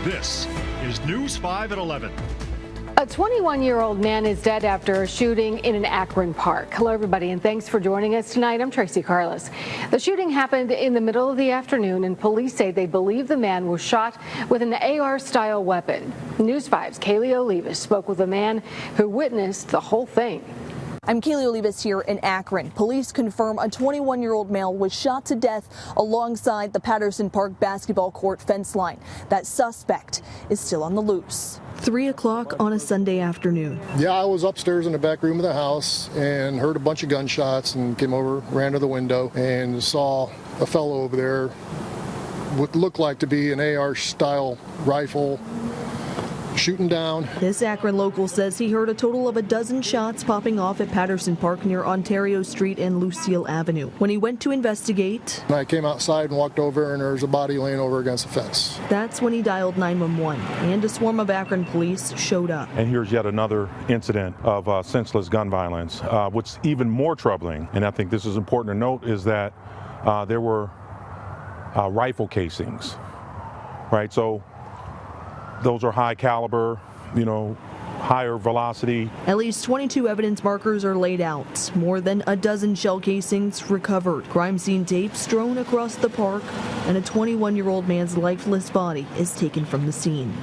This is News 5 at 11. A 21-year-old man is dead after a shooting in an Akron park. Hello, everybody, and thanks for joining us tonight. I'm Tracy Carlos. The shooting happened in the middle of the afternoon, and police say they believe the man was shot with an AR-style weapon. News 5's Kaylee Olivas spoke with a man who witnessed the whole thing. I'm Kaylee Olivas here in Akron. Police confirm a 21-year-old male was shot to death alongside the Patterson Park basketball court fence line. That suspect is still on the loose. 3 o'clock on a Sunday afternoon. Yeah, I was upstairs in the back room of the house and heard a bunch of gunshots and came over, ran to the window and saw a fellow over there, what looked like to be an AR-style rifle, shooting down. This Akron local says he heard a total of a dozen shots popping off at Patterson Park near Ontario Street and Lucille Avenue. When he went to investigate, And I came outside and walked over, and there was a body laying over against the fence. that's when he dialed 911, and a swarm of Akron police showed up. And here's yet another incident of senseless gun violence. What's even more troubling, and I think this is important to note, is that there were rifle casings, right? So those are high caliber, higher velocity. At least 22 evidence markers are laid out. More than a dozen shell casings recovered. Crime scene tape strewn across the park, and a 21-year-old man's lifeless body is taken from the scene.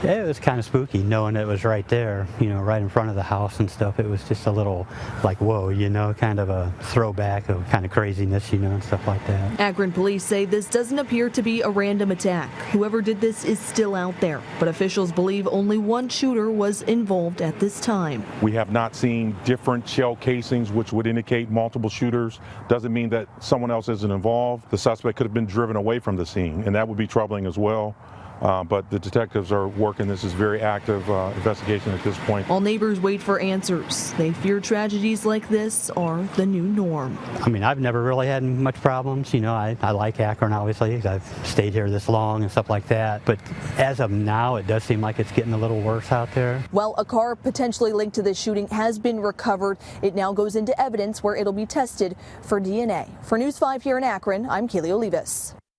It was kind of spooky knowing it was right there, right in front of the house and stuff. It was just a little like, whoa, kind of a throwback of kind of craziness, and stuff like that. Akron police say this doesn't appear to be a random attack. Whoever did this is still out there, but officials believe only one shooter was involved at this time. We have not seen different shell casings, which would indicate multiple shooters. Doesn't mean that someone else isn't involved. The suspect could have been driven away from the scene, and that would be troubling as well. But the detectives are working. This is very active investigation at this point. All neighbors wait for answers. They fear tragedies like this are the new norm. I mean, I've never really had much problems. I like Akron, obviously, 'cause I've stayed here this long and stuff like that. But as of now, it does seem like it's getting a little worse out there. Well, a car potentially linked to this shooting has been recovered. It now goes into evidence where it'll be tested for DNA. For News 5 here in Akron, I'm Kaylee Olivas.